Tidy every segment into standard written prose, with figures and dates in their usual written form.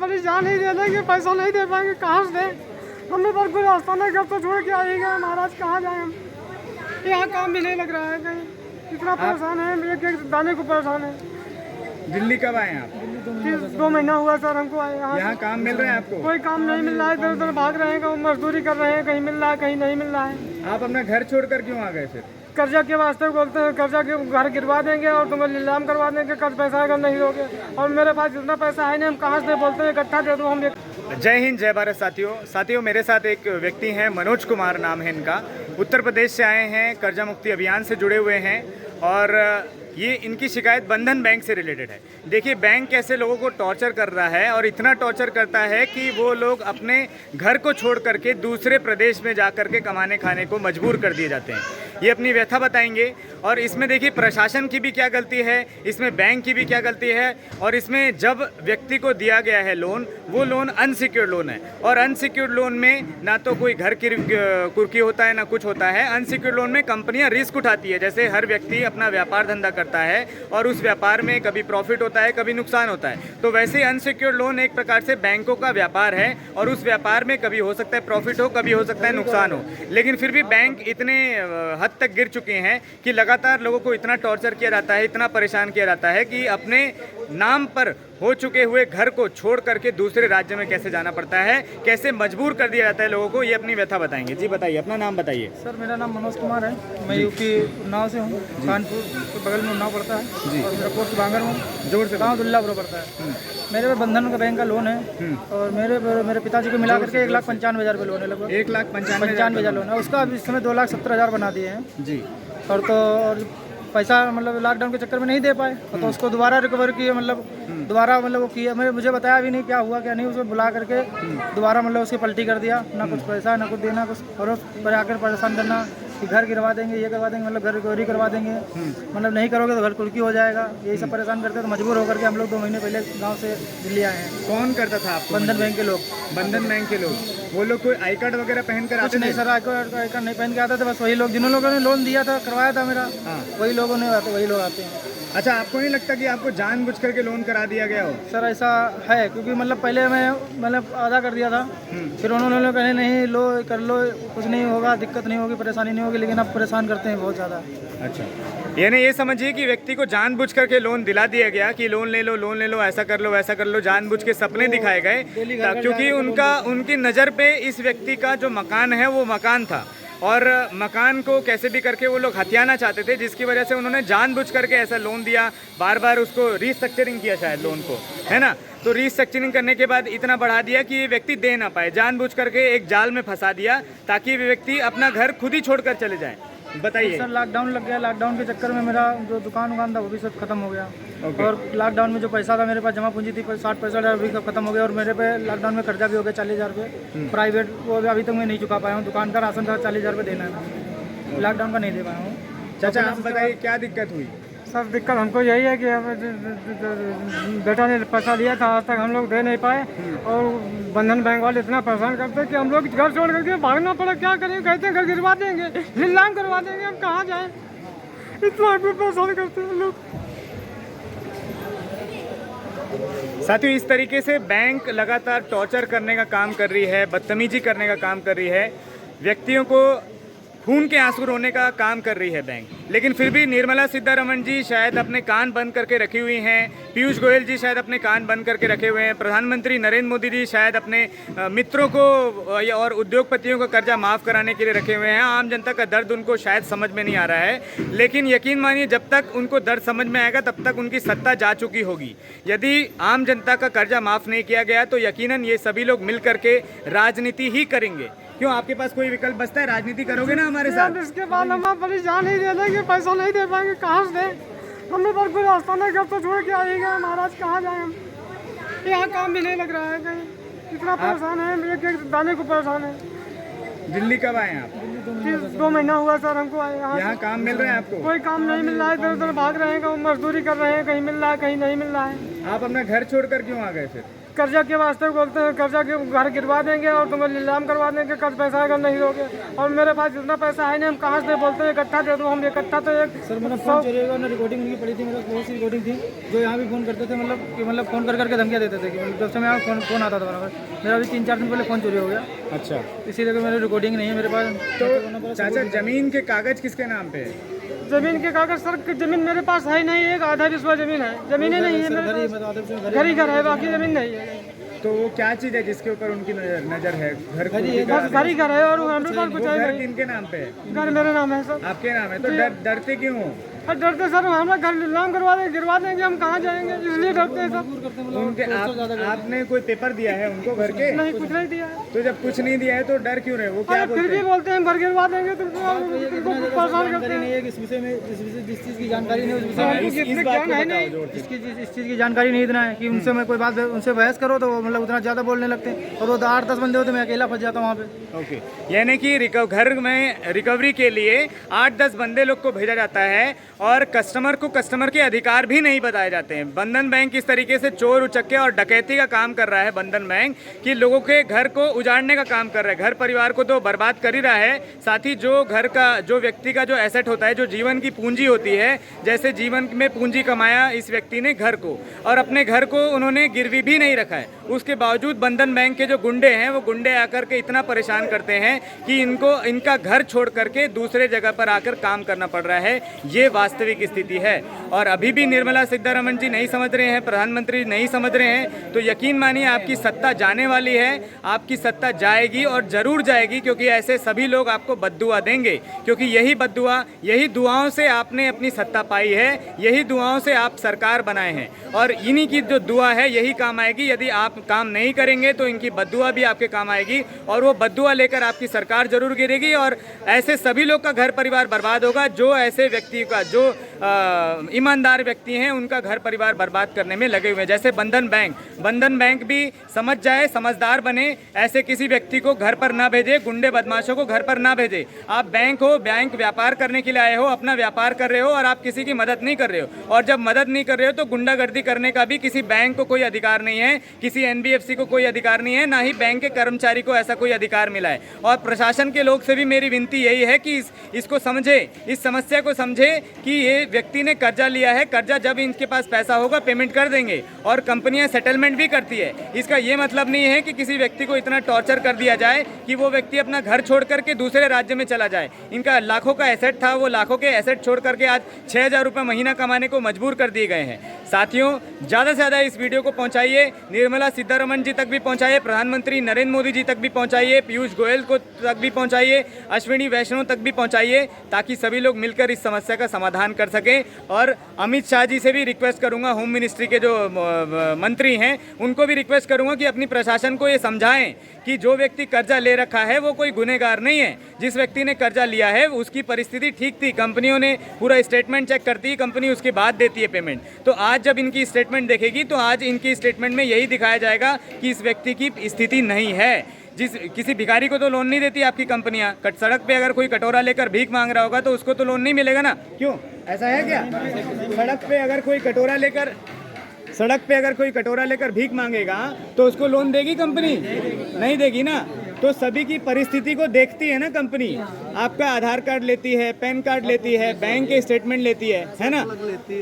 परेशान ही दे देंगे, पैसा नहीं दे पाएंगे, कहाँ से दें? हमने पर कोई रास्ता नहीं, घर तो छोड़ के आएगा महाराज, कहाँ जाए हम? यहाँ काम भी नहीं लग रहा है कहीं, इतना परेशान है, एक एक दाने को परेशान है। दिल्ली कब आए आप? 2 महीना हुआ सर हमको आए यहाँ काम मिल रहा है आपको? कोई काम नहीं मिल रहा है, इधर उधर भाग रहे हैं, मजदूरी कर रहे हैं, कहीं मिल रहा है कहीं नहीं मिल रहा है। आप अपना घर छोड़कर क्यों आ गए फिर? कर्जा के वास्ते बोलते हैं, कर्जा के घर गिरवा देंगे और तुमको नीलाम करवा देंगे, कर्ज पैसा अगर नहीं दोगे, और मेरे पास जितना पैसा है नहीं, हम कहाँ से बोलते हैं इकट्ठा दे दो हम। जय हिंद जय भारत साथियों, मेरे साथ एक व्यक्ति हैं, मनोज कुमार नाम है इनका, उत्तर प्रदेश से आए हैं, कर्जा मुक्ति अभियान से जुड़े हुए हैं और ये इनकी शिकायत बंधन बैंक से रिलेटेड है। देखिए बैंक कैसे लोगों को टॉर्चर कर रहा है और इतना टॉर्चर करता है कि वो लोग अपने घर को छोड़ करके दूसरे प्रदेश में जा करके कमाने खाने को मजबूर कर दिए जाते हैं। ये अपनी व्यथा बताएंगे और इसमें देखिए प्रशासन की भी क्या गलती है, इसमें बैंक की भी क्या गलती है, और इसमें जब व्यक्ति को दिया गया है लोन, वो लोन अनसिक्योर्ड लोन है और अनसिक्योर्ड लोन में ना तो कोई घर की कुर्की होता है ना कुछ होता है। अनसिक्योर्ड लोन में कंपनियां रिस्क उठाती है, जैसे हर व्यक्ति अपना व्यापार धंधा करता है और उस व्यापार में कभी प्रॉफिट होता है कभी नुकसान होता है, तो वैसे अनसिक्योर्ड लोन एक प्रकार से बैंकों का व्यापार है और उस व्यापार में कभी हो सकता है प्रॉफिट हो, कभी हो सकता है नुकसान हो। लेकिन फिर भी बैंक इतने हद तक गिर चुके हैं कि लगातार लोगों को इतना टॉर्चर किया जाता है, इतना परेशान किया जाता है कि अपने नाम पर हो चुके हुए घर को छोड़ करके दूसरे राज्य में कैसे जाना पड़ता है, कैसे मजबूर कर दिया जाता है लोगों को। ये अपनी व्यथा बताएंगे। जी बताइए, अपना नाम बताइए। सर मेरा नाम मनोज कुमार है, मैं यूपी उन्नाव से हूँ, कानपुर के बगल में उन्नाव पड़ता है जी। और मेरा पोस्ट बांगर में जोर से गाँव दुल्लापुर पड़ता है। मेरे पे बंधन का बैंक का लोन है और मेरे पिताजी को मिला करके 1,95,000 रुपये लोन है, लगभग 1,95,000 लोन है। उसका अभी इस समय 2,70,000 बना दिए हैं जी। और पैसा मतलब लॉकडाउन के चक्कर में नहीं दे पाए तो उसको दोबारा रिकवर किए, मतलब दोबारा मतलब वो किया, मुझे बताया भी नहीं क्या हुआ क्या नहीं, उसको बुला करके दोबारा मतलब उसकी पलटी कर दिया, ना कुछ पैसा ना कुछ देना, कुछ और पर आकर परेशान करना कि घर गिरवा देंगे, ये करवा देंगे, मतलब घर रिकवरी करवा देंगे, मतलब नहीं करोगे तो घर कुर्की हो जाएगा, यही सब परेशान करते तो मजबूर होकर के हम लोग 2 महीने पहले गाँव से दिल्ली आए हैं। कौन करता था आपको? बंधन बैंक के लोग। बंधन बैंक के लोग, वो लोग कोई आई कार्ड वगैरह पहन कर आते नहीं सर, आई कार्ड नहीं पहन के आते थे, बस वही लोग जिन लोगों ने लोन दिया था करवाया था मेरा, वही लोगों ने आते, वही लोग आते हैं। अच्छा, आपको नहीं लगता कि आपको जानबूझ करके लोन करा दिया गया हो? सर ऐसा है, क्योंकि मतलब पहले मैं मतलब आधा कर दिया था, फिर उन्होंने कहे नहीं लो कर लो, कुछ नहीं होगा, दिक्कत नहीं होगी, परेशानी नहीं होगी, लेकिन अब परेशान करते हैं बहुत ज़्यादा। अच्छा, यानी ये समझिए कि व्यक्ति को जानबूझ करके लोन दिला दिया गया कि लोन ले लो, ऐसा कर लो वैसा कर लो, जानबूझ के सपने दिखाए गए, क्योंकि उनकी नज़र पे इस व्यक्ति का जो मकान है वो मकान था और मकान को कैसे भी करके वो लोग हथियाना चाहते थे, जिसकी वजह से उन्होंने जानबूझ करके ऐसा लोन दिया, बार बार उसको रीस्ट्रक्चरिंग किया शायद लोन को, है ना। तो रीस्ट्रक्चरिंग करने के बाद इतना बढ़ा दिया कि ये व्यक्ति दे ना पाए, जानबूझ करके एक जाल में फंसा दिया ताकि ये व्यक्ति अपना घर खुद ही छोड़कर चले जाए। बताइए सर, लॉकडाउन लग गया, लॉकडाउन के चक्कर में मेरा जो दुकान था वो भी सब खत्म हो गया और लॉकडाउन में जो पैसा था मेरे पास जमा पूंजी थी 60-65 हज़ार भी सब खत्म हो गया और मेरे पे लॉकडाउन में कर्जा भी हो गया 40,000 रुपये प्राइवेट, वो अभी तक मैं नहीं चुका पाया हूँ। दुकान का राशन का 40,000 रुपये देना है, लॉकडाउन का नहीं दे पाया हूँ। चाचा आप बताइए क्या दिक्कत हुई? सर दिक्कत हमको यही है कि बेटा ने पैसा दिया था, आज तक हम लोग दे नहीं पाए और बंधन बैंक वाले इतना परेशान करते हैं कि हम लोग घर छोड़ करके भागना पड़ा, क्या करें, कहते हैं घर गिरवा देंगे, नीलाम करवा देंगे, हम कहाँ जाएं, इतना परेशान करते हैं लोग। साथियों, इस तरीके से बैंक लगातार टॉर्चर करने का काम कर रही है, बदतमीजी करने का काम कर रही है, व्यक्तियों को खून के आंसू रोने का काम कर रही है बैंक। लेकिन फिर भी निर्मला सीतारमण जी शायद अपने कान बंद करके रखी हुई हैं, पीयूष गोयल जी शायद अपने कान बंद करके रखे हुए हैं, प्रधानमंत्री नरेंद्र मोदी जी शायद अपने मित्रों को और उद्योगपतियों का कर्जा माफ़ कराने के लिए रखे हुए हैं। आम जनता का दर्द उनको शायद समझ में नहीं आ रहा है, लेकिन यकीन मानिए जब तक उनको दर्द समझ में आएगा तब तक उनकी सत्ता जा चुकी होगी। यदि आम जनता का कर्जा माफ़ नहीं किया गया तो यकीनन ये सभी लोग मिल करके राजनीति ही करेंगे। क्यों, आपके पास कोई विकल्प बचता है? राजनीति करोगे ना हमारे साथ? इसके बाद हम परेशान ही दे देंगे, पैसा नहीं दे पाएंगे, कहाँ से दें? हमने पर कोई रास्ता नहीं, घर तो छोड़ के आएगा महाराज, कहाँ जाए हम? यहाँ काम भी नहीं लग रहा है कहीं, इतना परेशान है, एक एक दाने को परेशान है। दिल्ली कब आए आप? 2 महीना हुआ सर हमको आए। यहाँ काम मिल रहा है आपको? कोई काम नहीं मिल रहा है, इधर उधर भाग रहे हैं, मजदूरी कर रहे हैं, कहीं मिल रहा है कहीं नहीं मिल रहा है। आप अपना घर छोड़कर क्यों आ गए फिर? कर्जा के वास्ते बोलते हैं, कर्जा के घर गिरवा देंगे और तुमको नीलाम करवा देंगे, कर्ज पैसा अगर नहीं दोगे। और मेरे पास जितना पैसा है नहीं, हम कहाँ से बोलते हैं इकट्ठा दे दो, हम इकट्ठा तो एक सर मेरा फोन चोरी होगा ना, रिकॉर्डिंग उनकी पड़ी थी, मेरे पास बहुत सी रिकॉर्डिंग थी जो यहाँ भी फ़ोन करते थे, मतलब फ़ोन कर करके धमकियाँ देते थे कि मतलब जब से मैं यहाँ फ़ोन आता था बराबर, मेरा अभी 3-4 दिन पहले फ़ोन चोरी हो गया। अच्छा, इसीलिए मेरी रिकॉर्डिंग नहीं है मेरे पास। तो चाचा जमीन के कागज किसके नाम पे है? जमीन के कागज सर, जमीन मेरे पास है नहीं, एक आधा विस्वा जमीन है, जमीन ही नहीं है मेरे पास, घर ही घर है, बाकी जमीन नहीं है। तो वो क्या चीज़ है जिसके ऊपर उनकी नजर है? घर बस घर ही घर है और हमारे पास कुछ है घर नहीं। किनके नाम पे है? घर मेरे नाम है सर। आपके नाम है, तो डरते क्यों हो? और डरते सर, हमारा घर नीलाम करवा देंगे, गिरवा देंगे, हम कहाँ जाएंगे, इसलिए डरते हैं सब। उनके आपने कोई पेपर दिया है उनको घर के? नहीं, कुछ नहीं दिया है। तो जब कुछ नहीं दिया है तो डर क्यों रहे? वो क्या फिर भी बोलते हैं घर गिरवा देंगे, तुमको परेशान करते नहीं हैं। है कि इस विषय में जिस चीज़ की जानकारी नहीं है उस विषय में इस बात को बताओ जोर से। इस चीज़ की जानकारी नहीं देना है कि उनसे मैं कोई बात उनसे बहस करो तो वो मतलब उतना ज़्यादा बोलने लगते हैं, और वो 8-10 बंदे होते, मैं अकेला फंस जाता हूँ वहाँ पे। ओके, यानी कि घर में रिकवरी के लिए 8-10 बंदे लोग को भेजा जाता है और कस्टमर के अधिकार भी नहीं बताए जाते हैं। बंधन बैंक इस तरीके से चोर उचक्के और डकैती का काम कर रहा है बंधन बैंक, कि लोगों के घर को उजाड़ने का काम कर रहा है। घर परिवार को तो बर्बाद कर ही रहा है, साथ ही जो व्यक्ति का जो एसेट होता है, जो जीवन की पूंजी होती है, जैसे जीवन में पूंजी कमाया इस व्यक्ति ने घर को, और अपने घर को उन्होंने गिरवी भी नहीं रखा है। उसके बावजूद बंधन बैंक के जो गुंडे हैं, वो गुंडे आकर के इतना परेशान करते हैं कि इनका घर छोड़ करके दूसरे जगह पर आकर काम करना पड़ रहा है। ये वास्तविक स्थिति है, और अभी भी निर्मला सीतारमण जी नहीं समझ रहे हैं, प्रधानमंत्री नहीं समझ रहे हैं, तो यकीन मानिए आपकी सत्ता जाने वाली है। आपकी सत्ता जाएगी और जरूर जाएगी, क्योंकि ऐसे सभी लोग आपको बद्दुआ देंगे, क्योंकि यही बद्दुआ, यही दुआओं से आपने अपनी सत्ता पाई है, यही दुआओं से आप सरकार बनाए हैं, और इन्हीं की जो दुआ है यही काम आएगी। यदि आप काम नहीं करेंगे तो इनकी बद्दुआ भी आपके काम आएगी, और वो बद्दुआ लेकर आपकी सरकार जरूर गिरेगी, और ऐसे सभी लोग का घर परिवार बर्बाद होगा। जो ऐसे व्यक्ति का, जो ईमानदार व्यक्ति हैं, उनका घर परिवार बर्बाद करने में लगे हुए हैं। जैसे बंधन बैंक भी समझ जाए, समझदार बने, ऐसे किसी व्यक्ति को घर पर ना भेजे, गुंडे बदमाशों को घर पर ना भेजे। आप बैंक हो, बैंक व्यापार करने के लिए आए हो, अपना व्यापार कर रहे हो, और आप किसी की मदद नहीं कर रहे हो, और जब मदद नहीं कर रहे हो तो गुंडागर्दी करने का भी किसी बैंक को कोई अधिकार नहीं है, किसी एनबीएफसी को कोई अधिकार नहीं है, ना ही बैंक के कर्मचारी को ऐसा कोई अधिकार मिला है। और प्रशासन के लोग से भी मेरी विनती यही है कि इसको समझे, इस समस्या को समझे कि ये व्यक्ति ने कर्जा लिया है, कर्जा जब इनके पास पैसा होगा पेमेंट कर देंगे, और कंपनियां सेटलमेंट भी करती है। इसका ये मतलब नहीं है कि किसी व्यक्ति को इतना टॉर्चर कर दिया जाए कि वो व्यक्ति अपना घर छोड़ करके दूसरे राज्य में चला जाए। इनका लाखों का एसेट था, वो लाखों के एसेट छोड़ करके आज 6,000 रुपये महीना कमाने को मजबूर कर दिए गए हैं। साथियों, ज़्यादा से ज़्यादा इस वीडियो को पहुँचाइए, निर्मला सीतारमण जी तक भी पहुँचाइए, प्रधानमंत्री नरेंद्र मोदी जी तक भी पहुँचाइए, पीयूष गोयल को तक भी पहुँचाइए, अश्विनी वैष्णव तक भी पहुँचाइए, ताकि सभी लोग मिलकर इस समस्या का समाधान कर सकें। और अमित शाह जी से भी रिक्वेस्ट करूंगा, होम मिनिस्ट्री के जो मंत्री हैं, उनको भी रिक्वेस्ट करूंगा कि अपनी प्रशासन को ये समझाएं कि जो व्यक्ति कर्जा ले रखा है वो कोई गुनहगार नहीं है। जिस व्यक्ति ने कर्जा लिया है उसकी परिस्थिति ठीक थी, कंपनियों ने पूरा स्टेटमेंट चेक करती है, कंपनी उसके बाद देती है पेमेंट। तो आज जब इनकी स्टेटमेंट देखेगी तो आज इनकी स्टेटमेंट में यही दिखाया जाएगा कि इस व्यक्ति की स्थिति नहीं है। किसी भिखारी को तो लोन नहीं देती आपकी कंपनियां। सड़क पे अगर कोई कटोरा लेकर भीख मांग रहा होगा तो उसको तो लोन नहीं मिलेगा ना, क्यों? ऐसा है क्या? सड़क पे अगर कोई कटोरा लेकर भीख मांगेगा तो उसको लोन देगी कंपनी? नहीं देगी ना। तो सभी की परिस्थिति को देखती है ना कंपनी। आपका आधार कार्ड लेती है, पैन कार्ड लेती है, बैंक के स्टेटमेंट लेती है ना,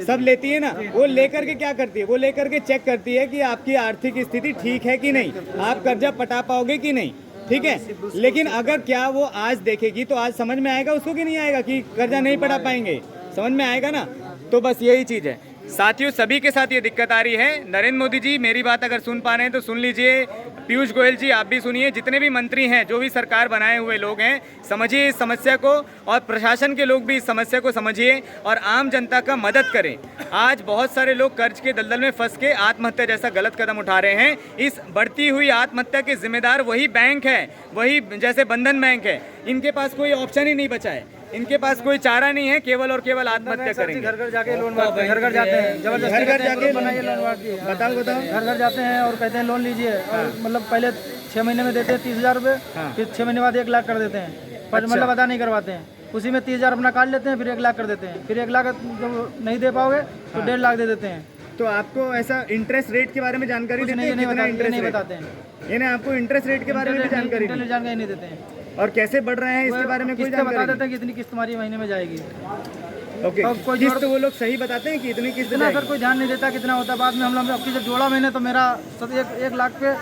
सब लेती है ना। वो लेकर के क्या करती है? वो लेकर के चेक करती है कि आपकी आर्थिक स्थिति ठीक है कि नहीं, आप कर्जा पटा पाओगे कि नहीं, ठीक है। लेकिन अगर क्या वो आज देखेगी तो आज समझ में आएगा उसको कि नहीं आएगा कि कर्जा नहीं पटा पाएंगे? समझ में आएगा ना। तो बस यही चीज़ है साथियों, सभी के साथ ये दिक्कत आ रही है। नरेंद्र मोदी जी मेरी बात अगर सुन पा रहे हैं तो सुन लीजिए, पीयूष गोयल जी आप भी सुनिए, जितने भी मंत्री हैं, जो भी सरकार बनाए हुए लोग हैं, समझिए इस समस्या को, और प्रशासन के लोग भी इस समस्या को समझिए और आम जनता का मदद करें। आज बहुत सारे लोग कर्ज के दलदल में फंस के आत्महत्या जैसा गलत कदम उठा रहे हैं। इस बढ़ती हुई आत्महत्या के जिम्मेदार वही बैंक है, वही जैसे बंधन बैंक है। इनके पास कोई ऑप्शन ही नहीं बचा है, इनके पास कोई चारा नहीं है, केवल और केवल आत्महत्या करेंगे। घर घर जाके लोन मांगते हैं, घर घर जाते हैं, जबरदस्ती घर जाके बनाइए लोन मांगते हैं। बताओ घर घर जाते हैं और कहते हैं लोन लीजिए, और मतलब पहले 6 महीने में देते हैं 30,000 रुपये, फिर 6 महीने बाद 1 लाख कर देते हैं, पर मतलब अदा नहीं करवाते हैं। उसी में 30,000 अपना काट लेते हैं, फिर 1 लाख कर देते हैं, फिर 1 लाख जब नहीं दे पाओगे तो 1.5 लाख दे देते हैं। तो आपको ऐसा इंटरेस्ट रेट के बारे में जानकारी कुछ देते नहीं, हैं? ये नहीं कितना बताते, ये इंटरेस्ट नहीं रेट? बताते हैं। ये ना आपको इंटरेस्ट रेट के बारे में भी जानकारी नहीं, जानकारी नहीं देते हैं। और कैसे बढ़ रहे हैं इसके बारे में कोई किस्तें बता जानकारी देते हैं कि इतनी किस्त तुम्हारी महीने में जाएगी। नहीं? ओके, और कोई किस्त वो लोग सही बताते हैं कि इतनी किस्त इतना जाएगी? सर कोई ध्यान नहीं देता कितना होता है। बाद में हम लोग अब की जब जोड़ा मैंने तो मेरा 1 लाख पे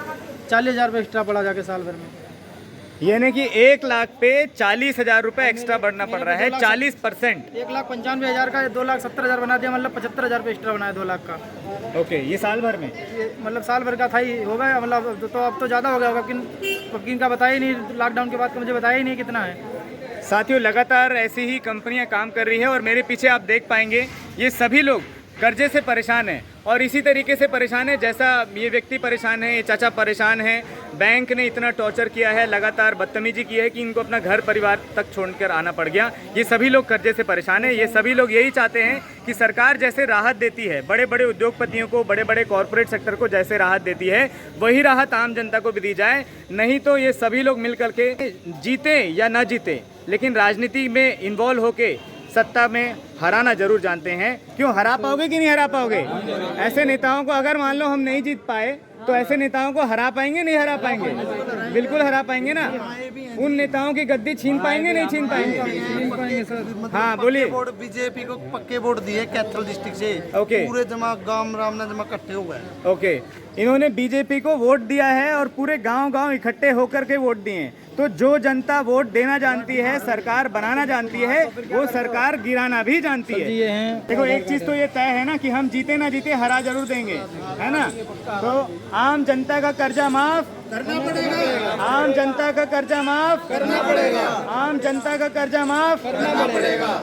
40,000 रुपये एक्स्ट्रा पड़ा जाके साल भर में। यानी कि 1 लाख पे 40,000 रुपए एक्स्ट्रा बढ़ना पड़ रहा है, 40%। 1,95,000 का 2,70,000 बना दिया, मतलब 75,000 रुपये एक्स्ट्रा बनाया 2 लाख का। ओके, ये साल भर में? ये मतलब साल भर का था ही हो गया, मतलब तो अब तो ज़्यादा हो गया होगा, किन का बताया ही नहीं, लॉकडाउन के बाद का मुझे बताया ही नहीं कितना है। साथियों, लगातार ऐसी ही कंपनियां काम कर रही है और मेरे पीछे आप देख पाएंगे ये सभी लोग कर्जे से परेशान हैं और इसी तरीके से परेशान है जैसा ये व्यक्ति परेशान है, ये चाचा परेशान है। बैंक ने इतना टॉर्चर किया है, लगातार बदतमीजी की है कि इनको अपना घर परिवार तक छोड़कर आना पड़ गया। ये सभी लोग कर्जे से परेशान है। ये सभी लोग यही चाहते हैं कि सरकार जैसे राहत देती है बड़े बड़े उद्योगपतियों को, बड़े बड़े कॉरपोरेट सेक्टर को जैसे राहत देती है, वही राहत आम जनता को भी दी जाए। नहीं तो ये सभी लोग मिल करके जीते या ना जीते, लेकिन राजनीति में इन्वॉल्व होके सत्ता में हराना जरूर जानते हैं। क्यों हरा पाओगे कि नहीं हरा पाओगे? ऐसे नेताओं को अगर मान लो हम नहीं जीत पाए तो ऐसे नेताओं को हरा पाएंगे? नहीं हरा पाएंगे, बिल्कुल हरा पाएंगे ना। उन नेताओं की गद्दी छीन पाएंगे? नहीं छीन पाएंगे? हाँ बोलिए। वोट बीजेपी को पक्के वोट दिए कैथल डिस्ट्रिक्ट से। ओके। पूरे जमा गांव रामना जमा इकट्ठे हो गए। ओके, इन्होंने बीजेपी को वोट दिया है और पूरे गांव-गांव इकट्ठे होकर के वोट दिए हैं। तो जो जनता वोट देना जानती है, सरकार बनाना जानती है, वो सरकार गिराना भी जानती है। ये हैं देखो, एक चीज तो ये तय है ना कि हम जीते ना जीते हरा जरूर देंगे, है ना। तो आम जनता का कर्जा माफ करना पड़ेगा, आम जनता का कर्जा माफ करना पड़ेगा, आम जनता का कर्जा माफ करना पड़ेगा।